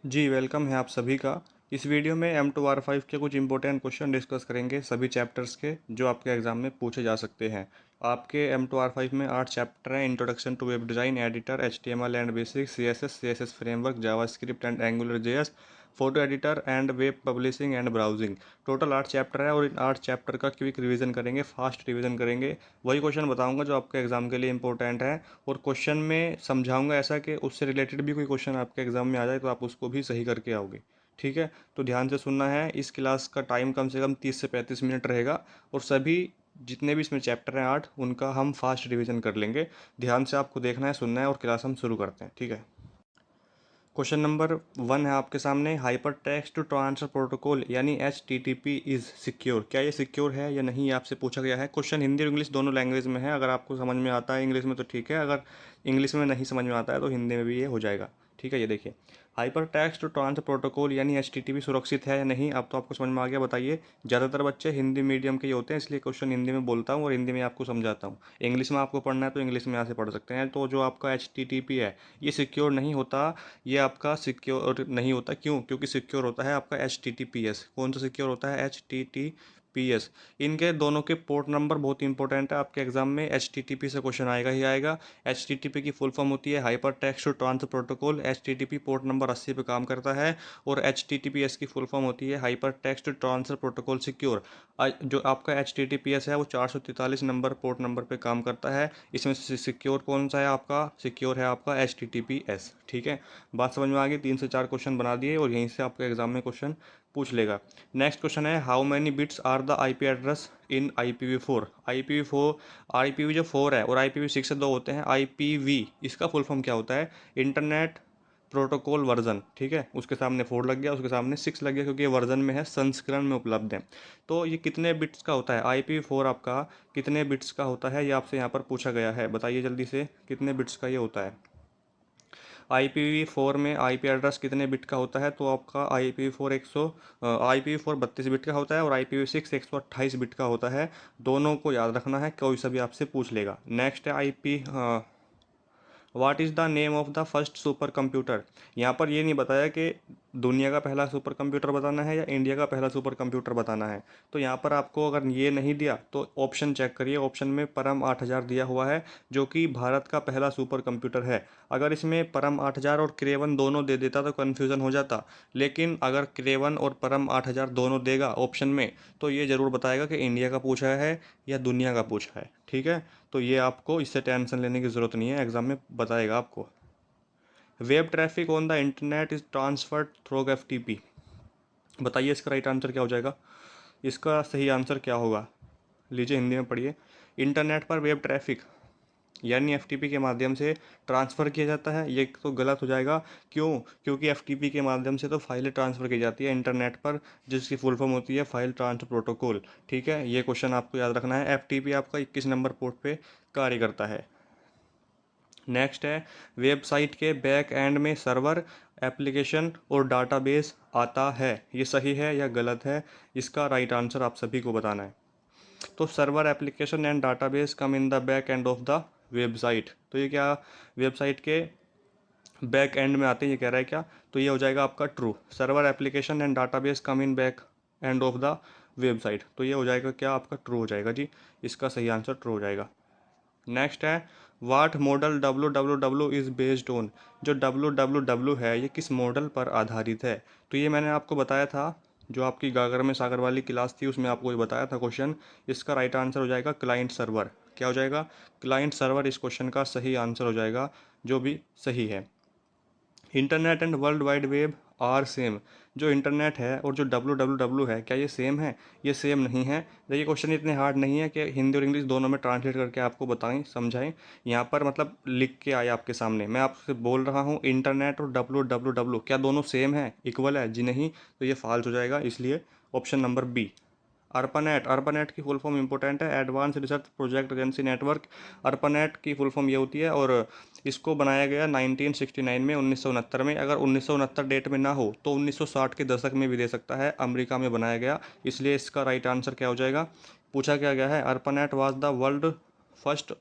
जी, welcome है आप सभी का। इस वीडियो में M2R5 के कुछ इंपॉर्टेंट क्वेश्चन डिस्कस करेंगे सभी चैप्टर्स के जो आपके एग्जाम में पूछे जा सकते हैं। आपके M2R5 में 8 चैप्टर हैं। Introduction to web design, editor, HTML and basics, CSS framework, JavaScript and Angular JS, photo editor and web publishing and browsing. Total 8 chapter है और इन 8 चैप्टर का क्विक रिवीजन करेंगे, फास्ट रिवीजन करेंगे। वही क्वेश्चन बताऊंगा जो आपके एग्जाम के लिए इंपॉर्टेंट है और क्वेश्चन में समझाऊंगा ऐसा कि उससे रिलेटेड भी कोई क्वेश्चन आपके एग्जाम में आ जाए तो आप उसको भी सही करके आओगे। ठीक है, तो ध्यान से सुनना है। इस क्लास का टाइम कम से कम 30 से 35 मिनट रहेगा और सभी जितने भी इसमें चैप्टर हैं 8 उनका हम फास्ट रिवीजन कर लेंगे। ध्यान से आपको देखना है, सुनना है और क्लास हम शुरू करते हैं। ठीक है, क्वेश्चन नंबर 1 है आपके सामने। हाइपर टेक्स्ट ट्रांसफर प्रोटोकॉल यानी HTTP इज़ सिक्योर। क्या ये सिक्योर है या नहीं, ये आपसे पूछा गया है। क्वेश्चन हिंदी और इंग्लिश दोनों लैंग्वेज में है। अगर आपको समझ में आता है इंग्लिश में तो ठीक है, अगर इंग्लिश में नहीं समझ में आता है तो हिंदी में भी ये हो जाएगा। ठीक है, ये देखिए, हाइपर टेक्स्ट ट्रांसफर प्रोटोकॉल यानी HTTP सुरक्षित है या नहीं। अब तो आपको समझ में आ गया, बताइए। ज़्यादातर बच्चे हिंदी मीडियम के ही होते हैं, इसलिए क्वेश्चन हिंदी में बोलता हूँ और हिंदी में आपको समझाता हूँ। इंग्लिश में आपको पढ़ना है तो इंग्लिश में यहाँ से पढ़ सकते हैं। तो जो आपका HTTP है ये सिक्योर नहीं होता। ये आपका सिक्योर नहीं होता, क्यों? क्योंकि सिक्योर होता है आपका HTTPS। कौन सा सिक्योर होता है? HTTPS। इनके दोनों के पोर्ट नंबर बहुत इंपॉर्टेंट है। आपके एग्जाम में HTTP से क्वेश्चन आएगा ही आएगा। HTTP की फुल फॉर्म होती है hyper text transfer protocol. HTTP port number 80 पे काम करता है और HTTPS की फुल फॉर्म होती है hyper text transfer protocol secure. जो आपका HTTPS है वो 443 नंबर पोर्ट नंबर पे काम करता है। इसमें से सिक्योर कौन सा है? आपका सिक्योर है आपका HTTPS। ठीक है, बात समझ में आ गई। 3 से 4 क्वेश्चन बना दिए और यहीं से आपके एग्जाम में क्वेश्चन पूछ लेगा। नेक्स्ट क्वेश्चन है, how many bits are the IP address in IPv4। IPv जो 4 है और IPv6 से 2 होते हैं। IPv इसका फुल फॉर्म क्या होता है? Internet protocol version. ठीक है, उसके सामने 4 लग गया, उसके सामने 6 लग गया क्योंकि ये वर्जन में है, संस्करण में उपलब्ध है। तो ये कितने बिट्स का होता है? IPv4 आपका कितने बिट्स का होता है, ये आपसे यहाँ पर पूछा गया है। बताइए जल्दी से, कितने बिट्स का ये होता है? IPv4 में IP एड्रेस कितने बिट का होता है? तो आपका IPv4 32 बिट का होता है और IPv6 128 बिट का होता है। दोनों को याद रखना है, कोई सा भी आपसे पूछ लेगा। नेक्स्ट है what is the name of the first super computer. यहाँ पर ये नहीं बताया कि दुनिया का पहला सुपर कंप्यूटर बताना है या इंडिया का पहला सुपर कंप्यूटर बताना है। तो यहाँ पर आपको अगर ये नहीं दिया तो ऑप्शन चेक करिए। ऑप्शन में परम 8000 दिया हुआ है जो कि भारत का पहला सुपर कंप्यूटर है। अगर इसमें परम 8000 और क्रेवन दोनों दे देता तो कन्फ्यूज़न हो जाता, लेकिन अगर क्रेवन और परम 8000 दोनों देगा ऑप्शन में तो ये ज़रूर बताएगा कि इंडिया का पूछा है या दुनिया का पूछा है। ठीक है, तो ये आपको इससे टेंशन लेने की ज़रूरत नहीं है, एग्जाम में बताएगा आपको। Web traffic on the internet is transferred through FTP। बताइए इसका राइट आंसर क्या हो जाएगा? इसका सही आंसर क्या होगा? लीजिए हिंदी में पढ़िए। इंटरनेट पर वेब ट्रैफिक यानी FTP के माध्यम से ट्रांसफ़र किया जाता है, ये तो गलत हो जाएगा। क्यों? क्योंकि FTP के माध्यम से तो फाइलें ट्रांसफ़र की जाती है इंटरनेट पर, जिसकी फुल फॉर्म होती है फाइल ट्रांसफर प्रोटोकॉल। ठीक है, ये क्वेश्चन आपको याद रखना है। FTP आपका 21 नंबर पोर्ट पे कार्य करता है। नेक्स्ट है, वेबसाइट के बैक एंड में सर्वर, एप्लीकेशन और डाटाबेस आता है। ये सही है या गलत है? इसका राइट आंसर आप सभी को बताना है। तो server, application and database come in the back end of the website. तो ये क्या वेबसाइट के बैक एंड में आते हैं, ये कह रहा है क्या? तो ये हो जाएगा आपका true. Server, application and database come in back end of the website. तो ये हो जाएगा क्या? आपका ट्रू हो जाएगा जी। इसका सही आंसर ट्रू हो जाएगा। नेक्स्ट है, what model www is based on. जो www है ये किस मॉडल पर आधारित है? तो ये मैंने आपको बताया था, जो आपकी गागर में सागर वाली क्लास थी उसमें आपको ये बताया था क्वेश्चन। इसका राइट आंसर हो जाएगा क्लाइंट सर्वर। क्या हो जाएगा? क्लाइंट सर्वर इस क्वेश्चन का सही आंसर हो जाएगा, जो भी सही है। Internet and world wide web are same. जो इंटरनेट है और जो www है, क्या ये सेम है? ये सेम नहीं है। देखिए क्वेश्चन इतने हार्ड नहीं है कि हिंदी और इंग्लिश दोनों में ट्रांसलेट करके आपको बताएं समझाएं। यहाँ पर मतलब लिख के आए आपके सामने, मैं आपसे बोल रहा हूँ इंटरनेट और www क्या दोनों सेम है, इक्वल है? जी नहीं, तो ये फाल्स हो जाएगा, इसलिए ऑप्शन नंबर बी। अर्पानेट की फुल फॉर्म इंपॉर्टेंट है, advance research project agency network. ARPANET की फुल फॉर्म ये होती है और इसको बनाया गया 1969 में, 1969 में। अगर 1969 डेट में ना हो तो 1960 के दशक में भी दे सकता है, अमेरिका में बनाया गया, इसलिए इसका राइट आंसर क्या हो जाएगा? पूछा क्या गया है? ARPANET was the world first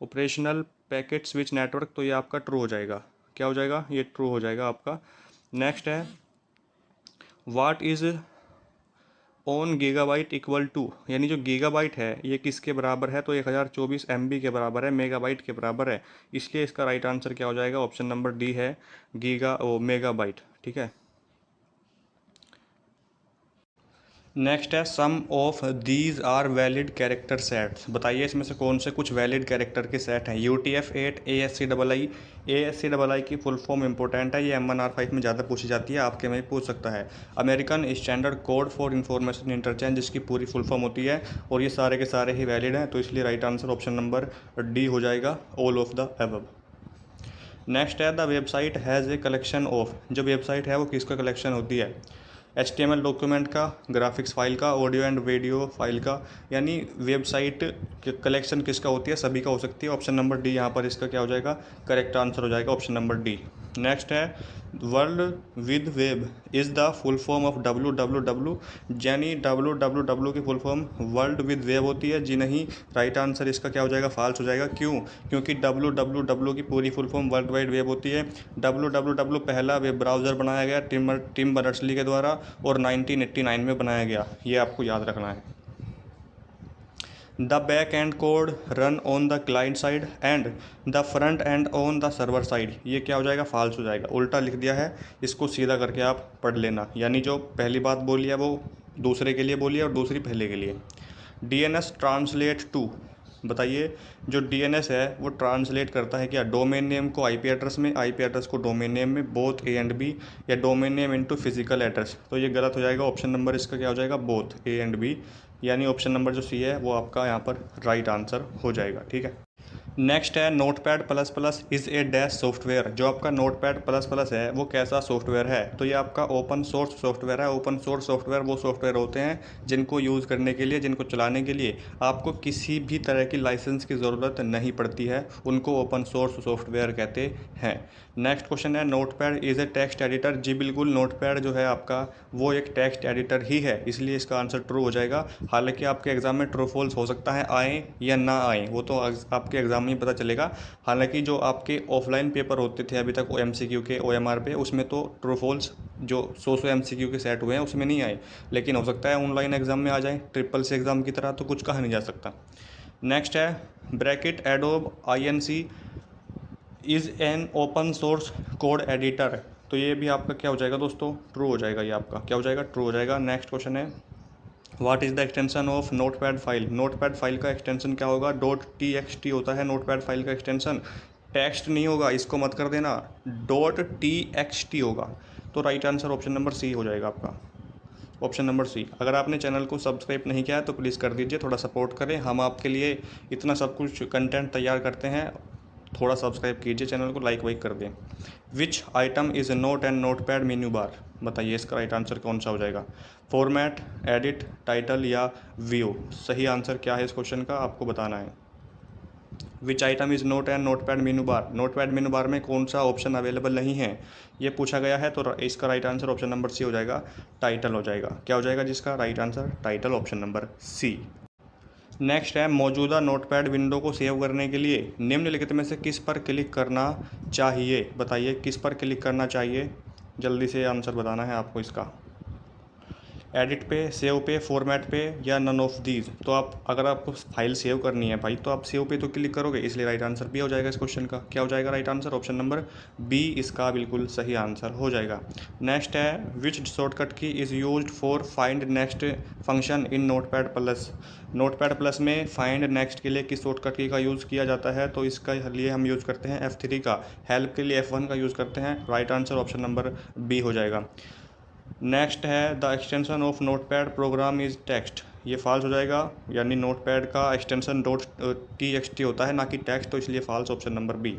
operational packet switch network. तो ये आपका ट्रू हो जाएगा। क्या हो जाएगा, ये ट्रू हो जाएगा आपका। नेक्स्ट है what is one gigabyte equal to, यानी जो गीगाबाइट है ये किसके बराबर है, तो 1024 MB के बराबर है, मेगाबाइट के बराबर है, इसलिए इसका राइट आंसर क्या हो जाएगा, ऑप्शन नंबर डी है मेगाबाइट। ठीक है। नेक्स्ट है some of these are valid character sets, बताइए इसमें से कौन से कुछ वैलिड कैरेक्टर के सेट हैं। UTF-8 ASCII की फुल फॉर्म इंपॉर्टेंट है, ये M1R5 में ज़्यादा पूछी जाती है, आपके में पूछ सकता है। American standard code for information interchange, जिसकी पूरी फुल फॉर्म होती है, और ये सारे के सारे ही वैलिड हैं, तो इसलिए right answer option number D हो जाएगा, all of the above. Next है the website has a collection of, जो वेबसाइट है वो किसका कलेक्शन होती है, HTML डॉक्यूमेंट का, ग्राफिक्स फाइल का, ऑडियो एंड वीडियो फाइल का, यानी वेबसाइट कलेक्शन किसका होती है, सभी का हो सकती है। ऑप्शन नंबर डी यहाँ पर इसका क्या हो जाएगा, करेक्ट आंसर हो जाएगा, ऑप्शन नंबर डी। नेक्स्ट है world with web is the full form of WWW, यानी WWW की full form world with web होती है जी नहीं, राइट आंसर इसका क्या हो जाएगा, फाल्स हो जाएगा। क्यों, क्योंकि WWW की पूरी full form world wide web होती है। WWW पहला वेब ब्राउज़र बनाया गया टिम बर्नर्स-ली के द्वारा और 1989 में बनाया गया, ये आपको याद रखना है। The back and code run on the client side and the front end on the server side, ये क्या हो जाएगा, फाल्स हो जाएगा, उल्टा लिख दिया है, इसको सीधा करके आप पढ़ लेना, यानी जो पहली बात बोली है वो दूसरे के लिए बोली है और दूसरी पहले के लिए। DNS ट्रांसलेट टू, बताइए जो DNS है वो ट्रांसलेट करता है क्या, डोमेन नेम को IP एड्रेस में, IP एड्रेस को डोमेन नेम में, बोथ A एंड B, या domain name into physical address, तो ये गलत हो जाएगा, ऑप्शन नंबर इसका क्या हो जाएगा, बोथ A एंड B, यानी ऑप्शन नंबर जो सी है वो आपका यहाँ पर राइट आंसर हो जाएगा। ठीक है। नेक्स्ट है notepad plus plus is a dash software, जो आपका नोटपैड प्लस प्लस है वो कैसा सॉफ्टवेयर है, तो ये आपका ओपन सोर्स सॉफ्टवेयर है। ओपन सोर्स सॉफ्टवेयर वो सॉफ्टवेयर होते हैं जिनको यूज़ करने के लिए, जिनको चलाने के लिए आपको किसी भी तरह की लाइसेंस की ज़रूरत नहीं पड़ती है, उनको ओपन सोर्स सॉफ्टवेयर कहते हैं। नेक्स्ट क्वेश्चन है notepad is a text editor, जी बिल्कुल, नोटपैड जो है आपका वो एक टेक्स्ट एडिटर ही है, इसलिए इसका आंसर ट्रू हो जाएगा। हालांकि आपके एग्जाम में ट्रू फॉल्स हो सकता है, आए या ना आए वो तो आपके एग्जाम में ही पता चलेगा। हालांकि जो आपके ऑफलाइन पेपर होते थे अभी तक MCQ के OMR पे, उसमें तो ट्रू फॉल्स जो 100 MCQ के सेट हुए हैं उसमें नहीं आए, लेकिन हो सकता है ऑनलाइन एग्जाम में आ जाए SSC एग्जाम की तरह, तो कुछ कहा नहीं जा सकता। नेक्स्ट है bracket adobe INC is an open source code editor, तो ये भी आपका क्या हो जाएगा दोस्तों, ट्रू हो जाएगा, ये आपका क्या हो जाएगा, ट्रू हो जाएगा। नेक्स्ट क्वेश्चन है what is the extension of notepad file, notepad file का एक्सटेंशन क्या होगा, .txt होता है नोटपैड फाइल का एक्सटेंशन, टेक्स्ट नहीं होगा, इसको मत कर देना, .txt होगा, तो right answer option number C हो जाएगा आपका, ऑप्शन नंबर सी। अगर आपने चैनल को सब्सक्राइब नहीं किया है तो प्लीज़ कर दीजिए, थोड़ा सपोर्ट करें, हम आपके लिए इतना सब कुछ कंटेंट तैयार करते हैं, थोड़ा सब्सक्राइब कीजिए चैनल को, लाइक वाइक कर दें। विच item is note and notepad menu bar, बताइए इसका राइट आंसर कौन सा हो जाएगा, फॉर्मेट, एडिट, टाइटल या व्यू, सही आंसर क्या है इस क्वेश्चन का आपको बताना है। विच item is note and notepad menu bar, notepad menu bar में कौन सा ऑप्शन अवेलेबल नहीं है, ये पूछा गया है, तो इसका right answer option number C हो जाएगा, टाइटल हो जाएगा, क्या हो जाएगा जिसका right answer, title, option number C. Next है मौजूदा नोटपैड विंडो को सेव करने के लिए निम्नलिखित में से किस पर क्लिक करना चाहिए, बताइए किस पर क्लिक करना चाहिए, जल्दी से आंसर बताना है आपको इसका, एडिट पे, सेव पे, फॉर्मेट पे, या नन ऑफ दीज। तो आप अगर आपको फाइल सेव करनी है भाई तो आप सेव पे तो क्लिक करोगे, इसलिए राइट आंसर बी हो जाएगा इस क्वेश्चन का, क्या हो जाएगा right answer, option number B इसका बिल्कुल सही आंसर हो जाएगा। नेक्स्ट है which shortcut key is used for find next function in notepad plus, notepad plus में फाइंड नेक्स्ट के लिए किस शॉर्टकट की का यूज़ किया जाता है, तो इसका लिए हम यूज़ करते हैं F3 का, हेल्प के लिए F1 का यूज़ करते हैं, right answer option number B हो जाएगा। नेक्स्ट है the extension of notepad program is text, ये फॉल्स हो जाएगा, यानी नोटपैड का एक्सटेंशन .txt होता है ना कि टेक्स्ट, तो इसलिए false, option number B.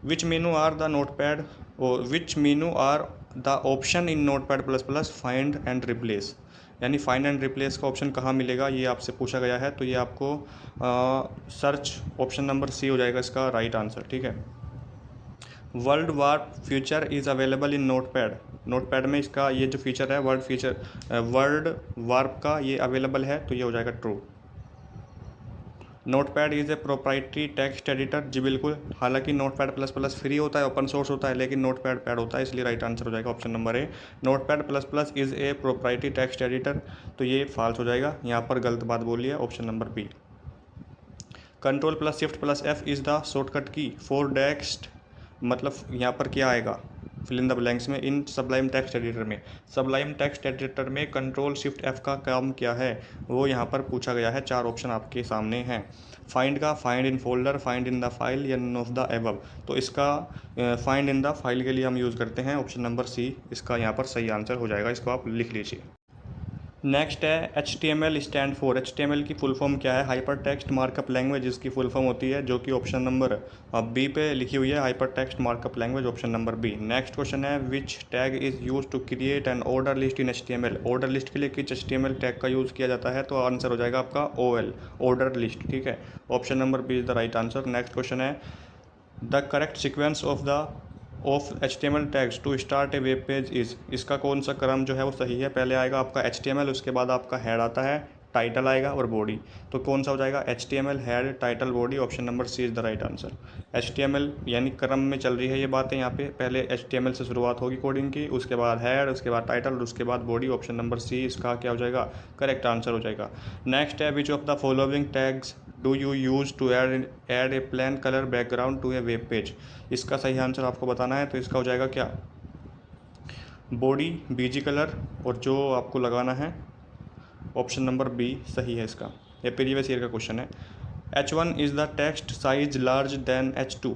Which menu are the notepad which menu are the option in notepad plus plus find and replace, यानी फाइंड एंड रिप्लेस का ऑप्शन कहाँ मिलेगा, ये आपसे पूछा गया है, तो ये आपको सर्च, ऑप्शन नंबर सी हो जाएगा इसका राइट आंसर। ठीक है। World warp feature is available in notepad, notepad में इसका ये जो फीचर है वर्ल्ड वार्प का ये अवेलेबल है, तो ये हो जाएगा true. Notepad is a proprietary text editor, जी बिल्कुल, हालांकि नोटपैड प्लस प्लस फ्री होता है, ओपन सोर्स होता है, लेकिन नोटपैड पैड होता है, इसलिए राइट आंसर हो जाएगा option number A, notepad plus plus is a proprietary text editor. तो ये फॉल्स हो जाएगा, यहाँ पर गलत बात बोली है, option number B. Control plus shift plus F is the shortcut key for text, मतलब यहाँ पर क्या आएगा, फिल इन द ब्लैंक्स में इन सबलाइम टेक्स्ट एडिटर में। सबलाइम टेक्स्ट एडिटर में कंट्रोल शिफ्ट एफ का काम क्या है, वो यहाँ पर पूछा गया है। 4 ऑप्शन आपके सामने हैं। फाइंड का find in folder, find in the file या नन ऑफ द एबव। तो इसका फाइंड इन द फाइल के लिए हम यूज़ करते हैं, ऑप्शन नंबर सी इसका यहाँ पर सही आंसर हो जाएगा, इसको आप लिख लीजिए। नेक्स्ट है HTML स्टैंड फॉर। HTML की फुल फॉर्म क्या है, हाइपर टेक्स्ट मार्कअप लैंग्वेज इसकी फुल फॉर्म होती है, जो कि ऑप्शन नंबर बी पे लिखी हुई है, hyper text markup language, option number B. Next question है which tag is use to create an order list in HTML। Order list के लिए किस HTML टैग का यूज़ किया जाता है, तो आंसर हो जाएगा आपका OL, ऑर्डर लिस्ट, ठीक है, option number B is the right answer. Next question है the correct sequence of HTML tags to start a web page is. इसका कौन सा क्रम जो है वो सही है, पहले आएगा आपका HTML, उसके बाद आपका हेड आता है, टाइटल आएगा और बॉडी। तो कौन सा हो जाएगा, HTML head title body, option number C is the right answer. HTML यानी क्रम में चल रही है ये बातें यहाँ पे, पहले HTML से शुरुआत होगी कोडिंग की, उसके बाद हेड, उसके बाद टाइटल और उसके बाद बॉडी, ऑप्शन नंबर सी इसका क्या हो जाएगा, करेक्ट आंसर हो जाएगा। नेक्स्ट है which of the following tags do you use to add a plain colour background to a web page. इसका सही आंसर आपको बताना है, तो इसका हो जाएगा क्या, बॉडी, BG कलर, और जो आपको लगाना है ऑप्शन नंबर बी सही है इसका। ये प्रीवियस ईयर का क्वेश्चन है। H1 is the text size large than H2।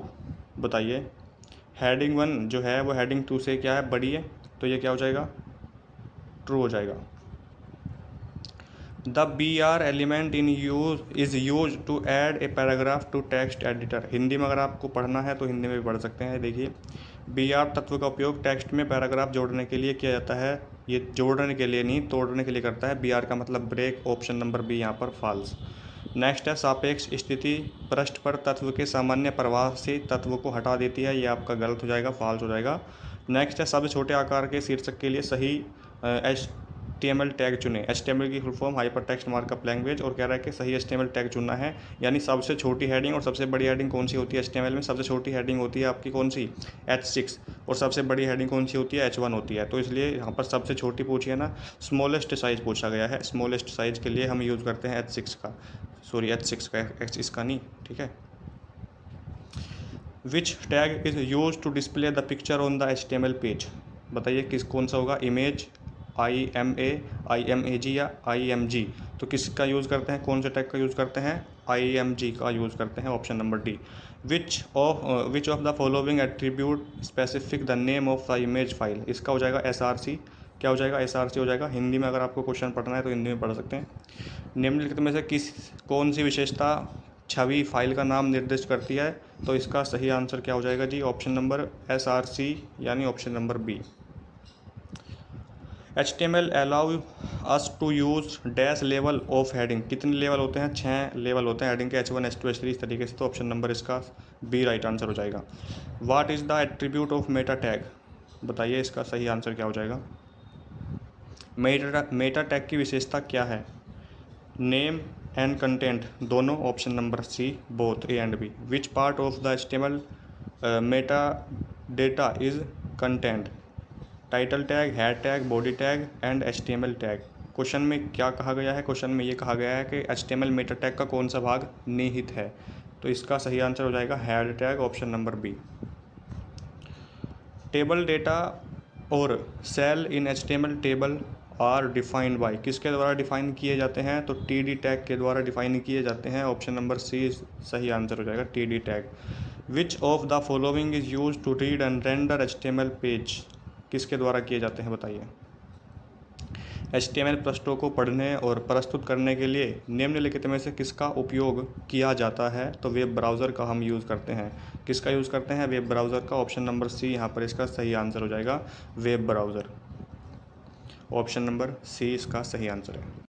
बताइए, हेडिंग 1 जो है वो हेडिंग 2 से क्या है, बड़ी है, तो ये क्या हो जाएगा, ट्रू हो जाएगा। The BR element in use is use to add a paragraph to text editor. Hindi में अगर आपको पढ़ना है तो हिंदी में भी पढ़ सकते हैं। देखिए, BR तत्व का उपयोग टेक्स्ट में पैराग्राफ जोड़ने के लिए किया जाता है, ये जोड़ने के लिए नहीं तोड़ने के लिए करता है। BR का मतलब ब्रेक, ऑप्शन नंबर बी यहाँ पर फॉल्स। नेक्स्ट है सापेक्ष स्थिति पृष्ठ पर तत्व के सामान्य प्रवाह से तत्व को हटा देती है, ये आपका गलत हो जाएगा, फॉल्स हो जाएगा। नेक्स्ट है सबसे छोटे आकार के शीर्षक के लिए सही HTML टैग चुनें। HTML की full form hyper text markup language, और कह रहा है कि सही HTML टैग चुनना है, यानी सबसे छोटी हेडिंग और सबसे बड़ी हेडिंग कौन सी होती है HTML में, सबसे छोटी हेडिंग होती है आपकी कौन सी, H6, और सबसे बड़ी हेडिंग कौन सी होती है, H1 होती है। तो इसलिए यहाँ पर सबसे छोटी पूछी है ना, स्मॉलेस्ट साइज पूछा गया है, स्मॉलेस्ट साइज के लिए हम यूज़ करते हैं H6 का, सॉरी H6 का, H इसका नहीं, ठीक है। Which tag is use to display the picture on the HTML page. बताइए किस कौन सा होगा, इमेज, IMA, IMAG या IMG। तो किसका यूज़ करते हैं, कौन से टैग का यूज़ करते हैं, IMG का यूज़ करते हैं, option number D. Which of the following attribute specific the name of the image file. इसका हो जाएगा SRC, क्या हो जाएगा, SRC हो जाएगा। हिंदी में अगर आपको क्वेश्चन पढ़ना है तो हिंदी में पढ़ सकते हैं। निम्नलिखित में से कौन सी विशेषता छवि फाइल का नाम निर्दिष्ट करती है, तो इसका सही आंसर क्या हो जाएगा जी, ऑप्शन नंबर SRC यानी option number B. HTML allow us to use dash level of heading. कितने लेवल होते हैं, 6 लेवल होते हैं हेडिंग के, H1 H2 H3 इस तरीके से, तो ऑप्शन नंबर इसका बी राइट आंसर हो जाएगा। What is the attribute of Meta tag. बताइए इसका सही आंसर क्या हो जाएगा, मेटा टैग की विशेषता क्या है, नेम एंड कंटेंट दोनों, option number C both, A and B। Which part of the HTML meta data is content, title tag, head tag, body tag and HTML tag. Question में क्या कहा गया है, क्वेश्चन में ये कहा गया है कि HTML मेटा टैग का कौन सा भाग निहित है, तो इसका सही आंसर हो जाएगा head tag, option number B. Table data और cell in HTML table are defined by, किसके द्वारा डिफाइन किए जाते हैं, तो TD टैग के द्वारा डिफाइन किए जाते हैं, ऑप्शन नंबर सी सही आंसर हो जाएगा, TD tag. Which of the following is use to read and render HTML page, किसके द्वारा किए जाते हैं, बताइए। HTML पृष्ठों को पढ़ने और प्रस्तुत करने के लिए निम्नलिखित में से किसका उपयोग किया जाता है, तो वेब ब्राउज़र का हम यूज़ करते हैं। किसका यूज़ करते हैं, वेब ब्राउज़र का, ऑप्शन नंबर सी यहाँ पर इसका सही आंसर हो जाएगा, web browser, option number C इसका सही आंसर है।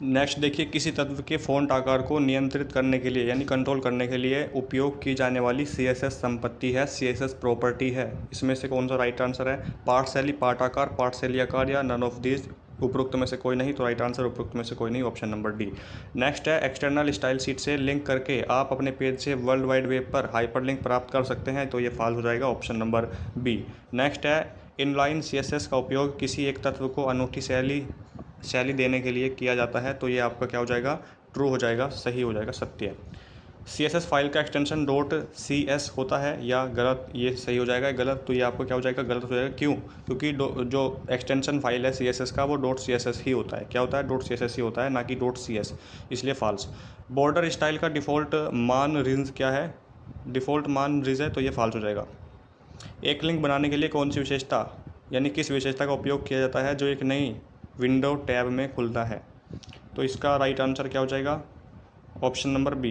नेक्स्ट देखिए, किसी तत्व के फ़ॉन्ट आकार को नियंत्रित करने के लिए यानी कंट्रोल करने के लिए उपयोग की जाने वाली CSS संपत्ति है, CSS प्रॉपर्टी है। इसमें से कौन सा राइट आंसर है, पार्ट शैली, पार्ट आकार, पार्ट शैली आकार या नन ऑफ दिस, उपरोक्त में से कोई नहीं, तो राइट आंसर उपरोक्त में से कोई नहीं, ऑप्शन नंबर डी। नेक्स्ट है एक्सटर्नल स्टाइल शीट से लिंक करके आप अपने पेज से वर्ल्ड वाइड वेब पर हाइपरलिंक प्राप्त कर सकते हैं, तो ये फॉल्स हो जाएगा, ऑप्शन नंबर बी। नेक्स्ट है इनलाइन सीएसएस का उपयोग किसी एक तत्व को अनूठी शैली देने के लिए किया जाता है, तो ये आपका क्या हो जाएगा, ट्रू हो जाएगा, सही हो जाएगा, सत्य। CSS फाइल का एक्सटेंशन .cs होता है या गलत, ये सही हो जाएगा, गलत, तो ये आपको क्या हो जाएगा, गलत हो जाएगा। क्यों? क्योंकि जो एक्सटेंशन फाइल है CSS का वो .css ही होता है, क्या होता है, .css ही होता है, ना कि .cs, इसलिए फॉल्स। बॉर्डर स्टाइल का डिफ़ॉल्ट मान रिंज क्या है, डिफ़ॉल्ट मान रिज है, तो ये फॉल्स हो जाएगा। एक लिंक बनाने के लिए कौन सी विशेषता यानी किस विशेषता का उपयोग किया जाता है जो एक नई विंडो टैब में खुलता है, तो इसका राइट आंसर क्या हो जाएगा, ऑप्शन नंबर बी।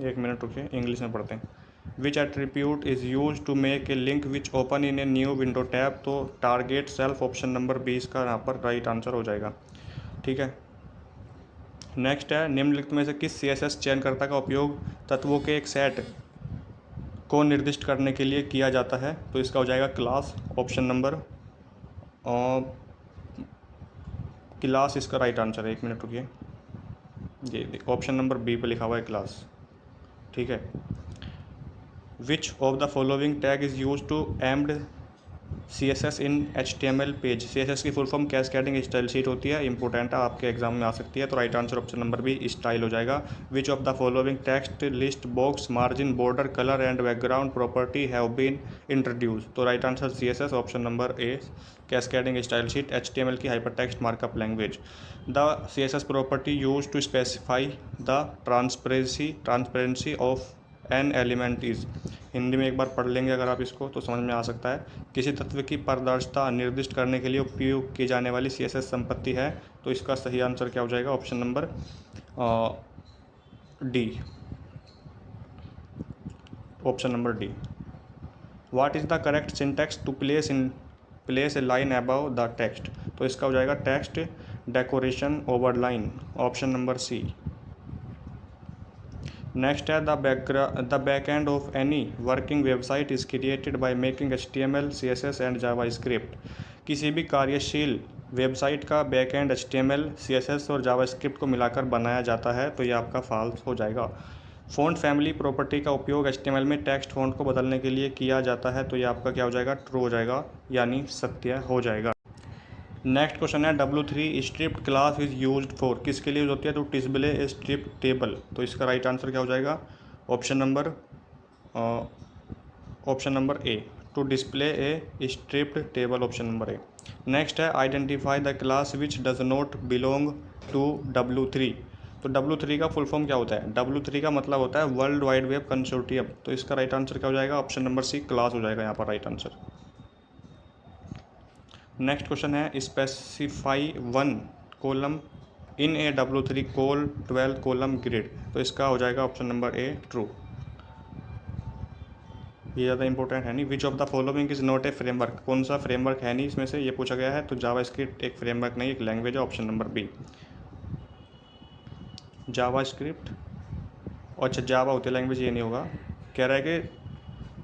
एक मिनट रुकिए, इंग्लिश में पढ़ते हैं। Which attribute is use to make a link which open in a new window tab, तो टारगेट सेल्फ, ऑप्शन नंबर 20 का यहाँ पर राइट आंसर हो जाएगा। ठीक है, नेक्स्ट है निम्नलिखित में से किस CSS चयनकर्ता का उपयोग तत्वों के एक सेट को निर्दिष्ट करने के लिए किया जाता है, तो इसका हो जाएगा क्लास, ऑप्शन नंबर क्लास इसका राइट आंसर है। एक मिनट रुकिए, ये ऑप्शन नंबर बी पे लिखा हुआ है क्लास। ठीक है, which of the following tag is use to embed CSS in HTML page. CSS की full form cascading style sheet होती है, इंपॉर्टेंट है, आपके एग्जाम में आ सकती है, तो right answer option number B style हो जाएगा। Which of the following text list box margin border colour and background property have been introduce, तो right answer CSS, option number A, cascading style sheet HTML की hypertext markup language. The CSS property use to specify the transparency of an element is, Hindi में एक बार पढ़ लेंगे अगर आप इसको तो समझ में आ सकता है। किसी तत्व की पारदर्शिता निर्दिष्ट करने के लिए उपयोग की जाने वाली CSS संपत्ति है, तो इसका सही आंसर क्या हो जाएगा, option number D, option number D. What is the correct syntax to place a line above the text, तो इसका हो जाएगा text decoration over line, option number C. Next है the back end of any working website is created by making HTML CSS and JavaScript, किसी भी कार्यशील website का back end HTML CSS और जावास्क्रिप्ट को मिलाकर बनाया जाता है, तो ये आपका फॉल्स हो जाएगा। फ़ॉन्ट फैमिली प्रॉपर्टी का उपयोग HTML में टेक्स्ट फ़ॉन्ट को बदलने के लिए किया जाता है, तो ये आपका क्या हो जाएगा, ट्रू हो जाएगा, यानी सत्य हो जाएगा। नेक्स्ट क्वेश्चन है W3 striped class is used for, किसके लिए यूज होती है, तो डिस्प्ले ए स्ट्रिप्ड टेबल, तो इसका राइट आंसर क्या हो जाएगा, option number A, to display a striped table, option number A. Next है identify the class which does not belong to W3, तो W3 का फुल फॉर्म क्या होता है, W3 का मतलब होता है वर्ल्ड वाइड वेब कंसोर्टियम, तो इसका राइट आंसर क्या हो जाएगा, ऑप्शन नंबर सी, क्लास हो जाएगा यहाँ पर राइट आंसर। नेक्स्ट क्वेश्चन है specify 1 column in a W3 col 12 column grid, तो इसका हो जाएगा ऑप्शन नंबर ए, ट्रू। ये ज़्यादा इंपॉर्टेंट है नहीं। विच of the following is not a framework, कौन सा फ्रेमवर्क है नहीं इसमें से, ये पूछा गया है, तो जावास्क्रिप्ट एक फ्रेमवर्क नहीं, एक लैंग्वेज है, ऑप्शन नंबर बी, जावास्क्रिप्ट। अच्छा, जावा होती है लैंग्वेज, ये नहीं होगा, कह रहा है कि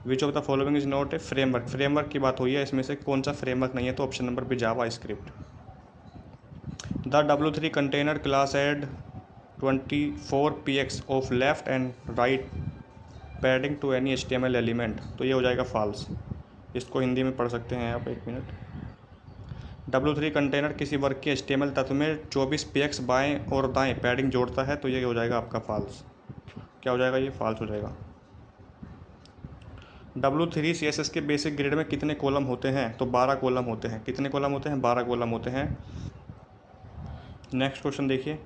विच of the following is not a framework, framework की बात हुई है, इसमें से कौन सा फ्रेमवर्क नहीं है, तो option number B, JavaScript. The W3 container class add 24 px of left and right padding to any HTML element, तो ये हो जाएगा फॉल्स, इसको हिंदी में पढ़ सकते हैं आप, एक मिनट। W3 कंटेनर किसी वर्ग के HTML तत्व में 24 px बाएं और दाएं पैडिंग जोड़ता है, तो ये हो जाएगा आपका फॉल्स, क्या हो जाएगा, ये फॉल्स हो जाएगा। W3 CSS के बेसिक ग्रिड में कितने कॉलम होते हैं, तो 12 कॉलम होते हैं, कितने कॉलम होते हैं, 12 कॉलम होते हैं। नेक्स्ट क्वेश्चन देखिए,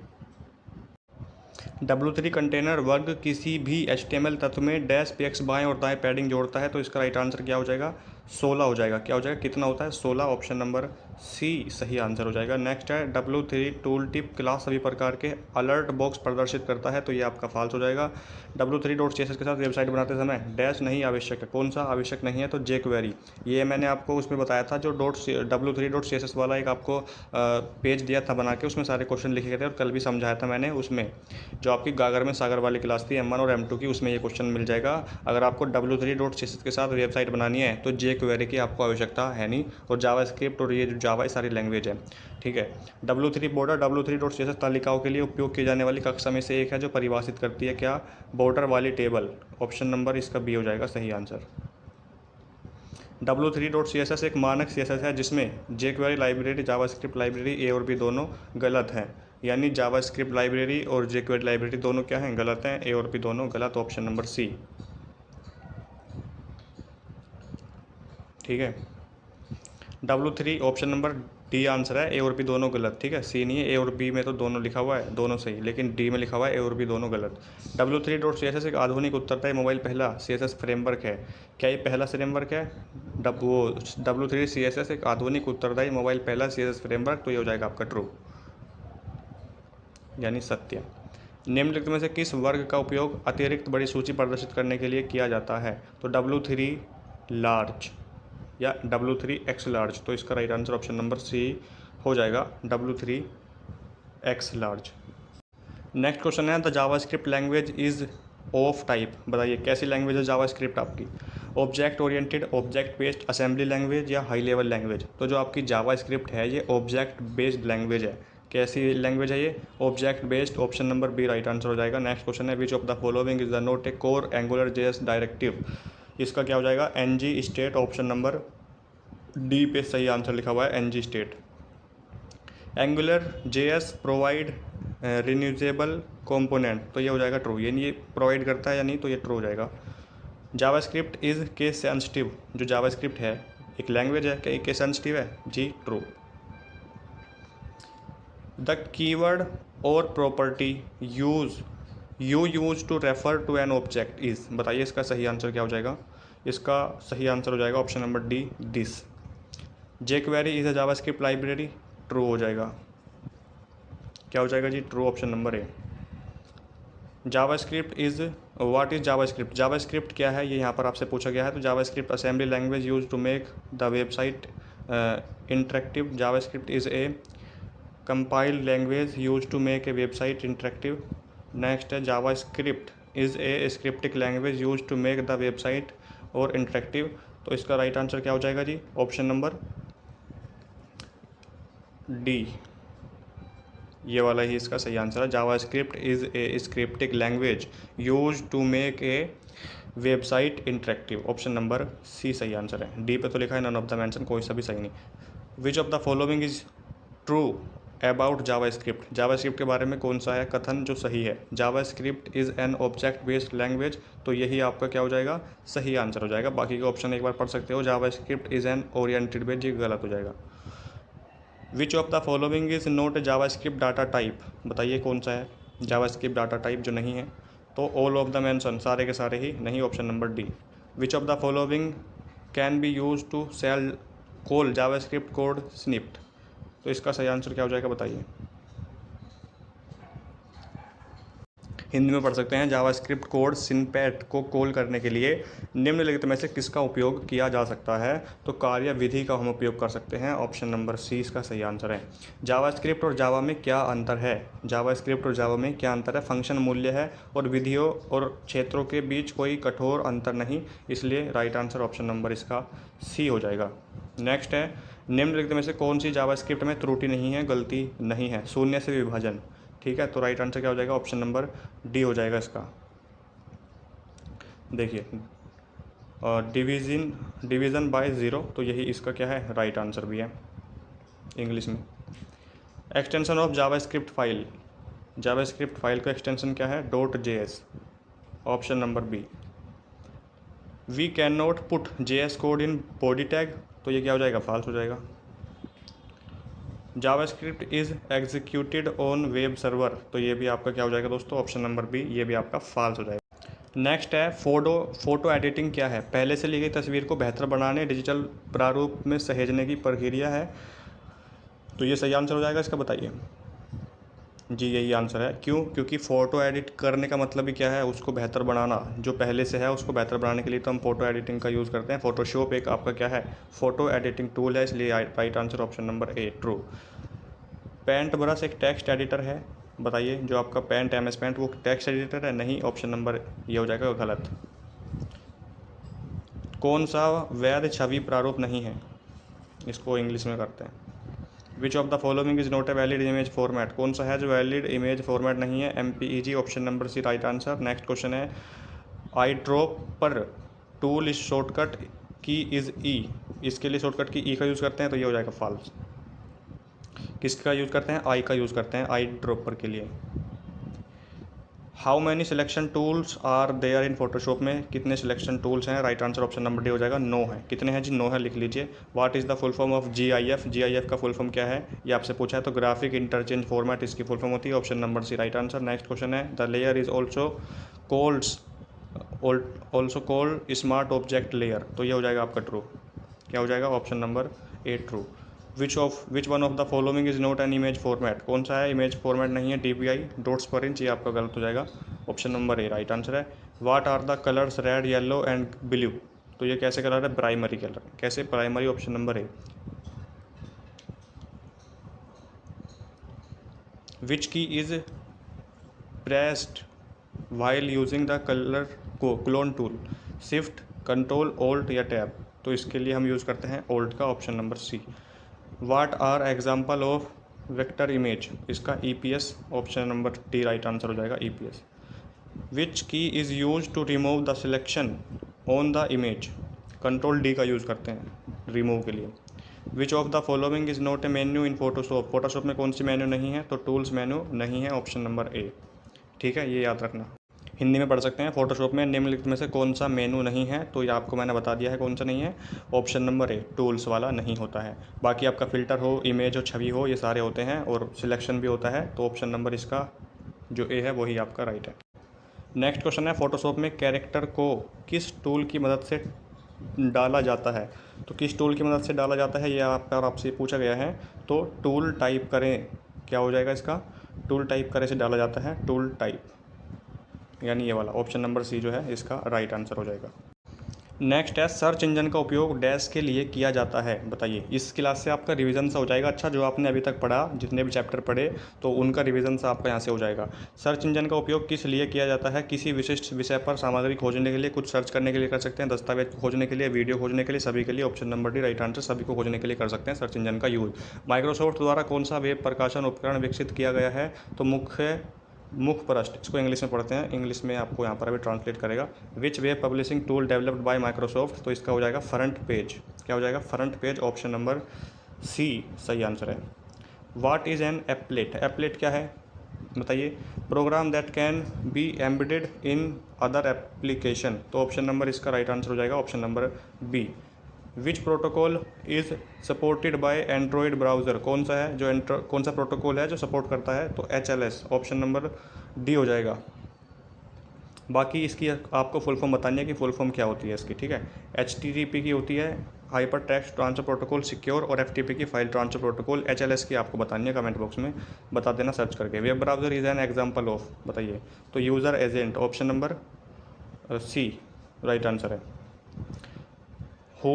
W3 कंटेनर वर्ग किसी भी HTML तत्व में -px बाएं और दाएं पैडिंग जोड़ता है, तो इसका राइट आंसर क्या हो जाएगा, 16 हो जाएगा, क्या हो जाएगा, कितना होता है, 16, ऑप्शन नंबर सी सही आंसर हो जाएगा। नेक्स्ट है W3 टूल टिप क्लास सभी प्रकार के अलर्ट बॉक्स प्रदर्शित करता है, तो ये आपका फॉल्स हो जाएगा। W3.css के साथ वेबसाइट बनाते समय डैश नहीं आवश्यक है, कौन सा आवश्यक नहीं है, तो jQuery, ये मैंने आपको उसमें बताया था, जो W3.css वाला एक आपको पेज दिया था बना के, उसमें सारे क्वेश्चन लिखे गए थे, और कल भी समझाया था मैंने, उसमें जो आपकी गागर में सागर वाली क्लास थी M1 और M2 की, उसमें ये क्वेश्चन मिल जाएगा। अगर आपको W3.css के साथ वेबसाइट बनानी है तो जेक्वेरी की आपको आवश्यकता है नहीं, और जावास्क्रिप्ट और ये जो जावा ये सारी लैंग्वेज है, ठीक है। W3 बॉर्डर W3.css तालिकाओं के लिए उपयोग की जाने वाली कक्षा में से एक है जो परिभाषित करती है क्या, बॉर्डर वाली टेबल। ऑप्शन नंबर इसका बी हो जाएगा सही आंसर। W3.css एक मानक CSS है जिसमें jQuery लाइब्रेरी, जावास्क्रिप्ट लाइब्रेरी ए और बी दोनों गलत हैं, यानी जावास्क्रिप्ट लाइब्रेरी और jQuery लाइब्रेरी दोनों क्या हैं, गलत हैं, ए और बी दोनों गलत, ऑप्शन नंबर सी, ठीक है। W3 option number D answer है, ए और बी दोनों गलत, ठीक है, सी नहीं है, ए और बी में तो दोनों लिखा हुआ है, दोनों सही, लेकिन डी में लिखा हुआ है ए और बी दोनों गलत। W3.css एक आधुनिक उत्तरदायी मोबाइल पहला CSS फ्रेमवर्क है, क्या ये पहला फ्रेमवर्क है? W3 CSS एक आधुनिक उत्तरदायी मोबाइल पहला CSS फ्रेमवर्क, तो ये हो जाएगा आपका ट्रू, यानी सत्य। निम्नलिखित में से किस वर्ग का उपयोग अतिरिक्त बड़ी सूची प्रदर्शित करने के लिए किया जाता है? तो W3 लार्ज या W3X लार्ज, तो इसका right answer option number C हो जाएगा, W3X लार्ज। नेक्स्ट क्वेश्चन है the JavaScript language is of type, बताइए कैसी लैंग्वेज है जावास्क्रिप्ट आपकी, object oriented, object based, assembly language या हाई लेवल लैंग्वेज। तो जो आपकी जावास्क्रिप्ट है ये ऑब्जेक्ट बेस्ड लैंग्वेज है। कैसी लैंग्वेज है ये? Object based, option number B right answer हो जाएगा। नेक्स्ट क्वेश्चन है which of the following is the not a core Angular JS directive, इसका क्या हो जाएगा? NG state, option number D पे सही आंसर लिखा हुआ है NG state. Angular JS provide reusable component, तो ये हो जाएगा ट्रू, यानी ये प्रोवाइड करता है या नहीं, तो ये ट्रू हो जाएगा। जावास्क्रिप्ट इज केस सेंसिटिव, जो जावास्क्रिप्ट है एक लैंग्वेज है, क्या ये केस सेंसिटिव है? जी true. The keyword or property use to refer to an object is, बताइए इसका सही आंसर क्या हो जाएगा? इसका सही आंसर हो जाएगा option number D this. jQuery is a JavaScript library, true हो जाएगा, क्या हो जाएगा जी? True, option number A. JavaScript is what is JavaScript, JavaScript क्या है ये यहाँ पर आपसे पूछा गया है। तो JavaScript assembly language use to make the website interactive, JavaScript is a compiled language use to make a website interactive. Next है JavaScript is a scriptic language use to make the website और interactive, तो इसका right answer क्या हो जाएगा जी? Option number D, ये वाला ही इसका सही आंसर है। JavaScript is a scriptic language use to make a website interactive, option number C सही आंसर है। डी पे तो लिखा है नन ऑफ द मेंशन, कोई सा भी सही नहीं। विच of the following is true about JavaScript, JavaScript के बारे में कौन सा है कथन जो सही है? JavaScript is an object based language, तो यही आपका क्या हो जाएगा? सही आंसर हो जाएगा। बाकी के ऑप्शन एक बार पढ़ सकते हो। JavaScript is an oriented based, ये गलत हो जाएगा। Which of the following is not JavaScript data type, बताइए कौन सा है जावास्क्रिप्ट डाटा टाइप जो नहीं है? तो ऑल ऑफ द मेंशन, सारे के सारे ही नहीं, option number D. Which of the following can be use to self call JavaScript code snippet, तो इसका सही आंसर क्या हो जाएगा बताइए? हिंदी में पढ़ सकते हैं जावास्क्रिप्ट कोड स्निपेट को कॉल करने के लिए निम्नलिखित में से किसका उपयोग किया जा सकता है? तो कार्य विधि का हम उपयोग कर सकते हैं, ऑप्शन नंबर सी इसका सही आंसर है। जावास्क्रिप्ट और जावा में क्या अंतर है? जावास्क्रिप्ट और जावा में क्या अंतर है? फंक्शन मूल्य है और विधियों और क्षेत्रों के बीच कोई कठोर अंतर नहीं, इसलिए राइट आंसर ऑप्शन नंबर इसका सी हो जाएगा। नेक्स्ट है निम्नलिखित में से कौन सी जावास्क्रिप्ट में त्रुटि नहीं है, गलती नहीं है? शून्य से विभाजन, ठीक है, तो राइट आंसर क्या हो जाएगा? ऑप्शन नंबर डी हो जाएगा इसका। देखिए डिवीज़न बाय ज़ीरो, तो यही इसका क्या है? राइट आंसर भी है इंग्लिश में। Extension of JavaScript file, JavaScript file का एक्सटेंशन क्या है? .js, option number B. We can not put JS code in body tag, तो ये क्या हो जाएगा? फॉल्स हो जाएगा। JavaScript is executed on web server, तो ये भी आपका क्या हो जाएगा दोस्तों? ऑप्शन नंबर बी, ये भी आपका फॉल्स हो जाएगा। नेक्स्ट है फोटो एडिटिंग क्या है? पहले से ली गई तस्वीर को बेहतर बनाने, डिजिटल प्रारूप में सहेजने की प्रक्रिया है, तो ये सही आंसर हो जाएगा इसका, बताइए जी। यही आंसर है। क्यों? क्योंकि फ़ोटो एडिट करने का मतलब ही क्या है? उसको बेहतर बनाना, जो पहले से है उसको बेहतर बनाने के लिए तो हम फ़ोटो एडिटिंग का यूज़ करते हैं। फ़ोटोशॉप एक आपका क्या है? फ़ोटो एडिटिंग टूल है, इसलिए right answer option number A true. Paint brush एक टेक्स्ट एडिटर है, बताइए जो आपका पेंट MS पेंट वो टेक्स्ट एडिटर है? नहीं, ऑप्शन नंबर ये हो जाएगा गलत। कौन सा वैध छवि प्रारूप नहीं है, इसको इंग्लिश में करते हैं। विच of the following is not a valid image format, कौन सा है जो वैलिड इमेज फॉर्मेट नहीं है, MPEG, option number C right answer. Next question है eye dropper tool is shortcut key is E, इसके लिए शॉर्टकट की ई का यूज़ करते हैं, तो ये हो जाएगा फॉल्स। किसका यूज़ करते हैं, आई का यूज़ करते हैं आई ड्रॉपर के लिए। How many selection tools are there in Photoshop में, कितने सिलेक्शन टूल्स हैं, right answer option number D हो जाएगा, 9 है। कितने हैं जी, 9 है, लिख लीजिए। What is the full form of GIF, GIF का फुल फॉर्म क्या है, ये आपसे पूछा है, तो ग्राफिक इंटरचेंज फॉर्मेट इसकी फुल फॉर्म होती है, option number C right answer. Next question है the layer is also called smart object layer, तो ये हो जाएगा आपका ट्रू, क्या हो जाएगा, option number A true. Which one of the following is not an image format, कौन सा है इमेज फॉर्मेट नहीं है, DPI डॉट्स पर इंच, ये आपका गलत हो जाएगा, option number A right answer है। What are the colours red yellow and blue, तो ये कैसे कलर है, प्राइमरी कलर, कैसे primary, option number A. Which key is pressed while using the colour को clone tool, shift, control, alt या tab, तो इसके लिए हम यूज़ करते हैं ऑल्ट का, option number C. What are example of vector image, इसका EPS, option number D right answer हो जाएगा, EPS। Which key is use to remove the selection on the image, control D का use करते हैं remove के लिए। Which of the following is not a menu in Photoshop, Photoshop में कौन सी menu नहीं है, तो टूल्स मेन्यू नहीं है, ऑप्शन नंबर ए। ठीक है, ये याद रखना, हिंदी में पढ़ सकते हैं। फोटोशॉप में निम्नलिखित में से कौन सा मेनू नहीं है, तो ये आपको मैंने बता दिया है कौन सा नहीं है, ऑप्शन नंबर ए टूल्स वाला नहीं होता है। बाकी आपका फ़िल्टर हो, इमेज हो, छवि हो, ये सारे होते हैं, और सिलेक्शन भी होता है, तो ऑप्शन नंबर इसका जो ए है वही आपका राइट है। नेक्स्ट क्वेश्चन है फोटोशॉप में कैरेक्टर को किस टूल की मदद से डाला जाता है, तो किस टूल की मदद से डाला जाता है ये आपसे पूछा गया है, तो टूल टाइप करें, क्या हो जाएगा इसका, टूल टाइप करें से डाला जाता है, टूल टाइप, यानी ये वाला, ऑप्शन नंबर सी जो है इसका राइट आंसर हो जाएगा। नेक्स्ट है सर्च इंजन का उपयोग डैश के लिए किया जाता है, बताइए। इस क्लास से आपका रिवीजन सा हो जाएगा, अच्छा जो आपने अभी तक पढ़ा, जितने भी चैप्टर पढ़े, तो उनका रिवीजन सा आपका यहाँ से हो जाएगा। सर्च इंजन का उपयोग किस लिए किया जाता है, किसी विशिष्ट विषय पर सामग्री खोजने के लिए, कुछ सर्च करने के लिए कर सकते हैं, दस्तावेज खोजने के लिए, वीडियो खोजने के लिए, सभी के लिए, option number D right answer, सभी को खोजने के लिए कर सकते हैं सर्च इंजन का यूज़। माइक्रोसॉफ्ट द्वारा कौन सा वेब प्रकाशन उपकरण विकसित किया गया है, तो मुख पृष्ठ, इसको इंग्लिश में पढ़ते हैं, इंग्लिश में आपको यहाँ पर अभी ट्रांसलेट करेगा। Which web publishing tool developed by Microsoft, तो इसका हो जाएगा फ्रंट पेज, क्या हो जाएगा, front page, option number C सही आंसर है। What is an applet, applet क्या है बताइए, program that can be embedded in other application, तो ऑप्शन नंबर इसका राइट आंसर हो जाएगा, option number B. Which protocol is supported by Android browser, कौन सा है जो कौन सा प्रोटोकॉल है जो सपोर्ट करता है, तो HLS, ऑप्शन नंबर डी हो जाएगा। बाकी इसकी आपको फुल फॉर्म बतानी है कि फुल फॉर्म क्या होती है इसकी, ठीक है। HTTP की होती है hyper text transfer protocol secure, और FTP की फाइल ट्रांसफर प्रोटोकॉल। HLS की आपको बतानी है, कमेंट बॉक्स में बता देना सर्च करके। Web browser is an example of, बताइए, तो user agent, option number C right answer है। Who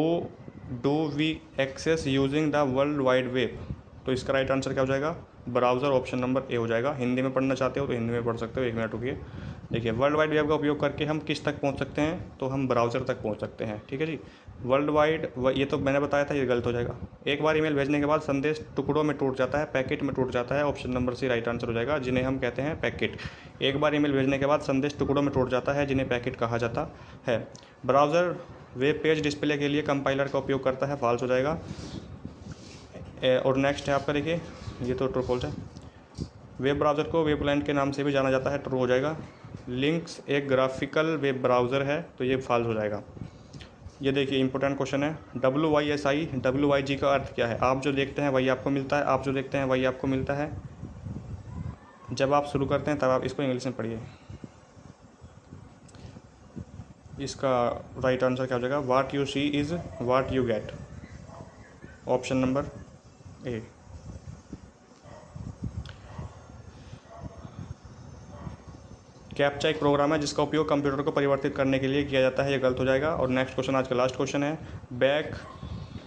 do we access using the world wide web, तो इसका राइट आंसर क्या हो जाएगा, ब्राउज़र, ऑप्शन नंबर ए हो जाएगा। हिंदी में पढ़ना चाहते हो तो हिंदी में पढ़ सकते हो, 1 मिनट रुकिए। देखिए, वर्ल्ड वाइड वेब का उपयोग करके हम किस तक पहुंच सकते हैं, तो हम ब्राउज़र तक पहुंच सकते हैं, ठीक है जी। वर्ल्ड वाइड, ये तो मैंने बताया था, ये गलत हो जाएगा। एक बार ईमेल भेजने के बाद संदेश टुकड़ों में टूट जाता है, पैकेट में टूट जाता है, option number C right answer हो जाएगा, जिन्हें हम कहते हैं पैकेट। एक बार ईमेल भेजने के बाद संदेश टुकड़ों में टूट जाता है, जिन्हें पैकेट कहा जाता है। ब्राउज़र वेब पेज डिस्प्ले के लिए कंपाइलर का उपयोग करता है, फॉल्स हो जाएगा। और नेक्स्ट है आपका, देखिए ये तो ट्रू फॉल्स है। वेब ब्राउज़र को वेब क्लाइंट के नाम से भी जाना जाता है, ट्रू हो जाएगा। लिंक्स एक ग्राफिकल वेब ब्राउज़र है, तो ये फॉल्स हो जाएगा। ये देखिए इंपॉर्टेंट क्वेश्चन है, WYSI, WYG का अर्थ क्या है, आप जो देखते हैं वही आपको मिलता है, आप जो देखते हैं वही आपको मिलता है। जब आप शुरू करते हैं तब आप इसको इंग्लिश में पढ़िए। इसका राइट आंसर क्या हो जाएगा, what you see is what you get, option number A. Captcha एक प्रोग्राम है जिसका उपयोग कंप्यूटर को परिवर्तित करने के लिए किया जाता है, ये गलत हो जाएगा। और नेक्स्ट क्वेश्चन, आज का लास्ट क्वेश्चन है, back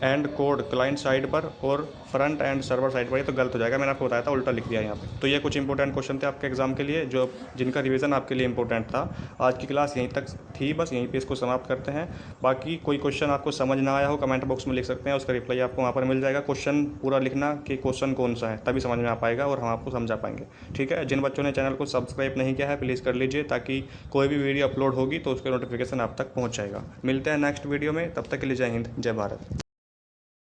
and code client side पर और फ्रंट एंड सर्वर साइड पर, ये तो गलत हो जाएगा, मैंने आपको बताया था, उल्टा लिख दिया यहाँ पे। तो ये कुछ इंपॉर्टेंट क्वेश्चन थे आपके एग्जाम के लिए जो जिनका रिवीजन आपके लिए इंपॉर्टेंट था। आज की क्लास यहीं तक थी, बस यहीं पे इसको समाप्त करते हैं। बाकी कोई क्वेश्चन आपको समझ ना आया हो कमेंट बॉक्स में लिख सकते हैं, उसका रिप्लाई आपको वहाँ पर मिल जाएगा। क्वेश्चन पूरा लिखना कि क्वेश्चन कौन सा है, तभी समझ में आ पाएगा और हम आपको समझा पाएंगे। ठीक है, जिन बच्चों ने चैनल को सब्सक्राइब नहीं किया है प्लीज़ कर लीजिए, ताकि कोई भी वीडियो अपलोड होगी तो उसके नोटिफिकेशन आप तक पहुँच जाएगा। मिलते हैं नेक्स्ट वीडियो में, तब तक के लिए जय हिंद, जय भारत।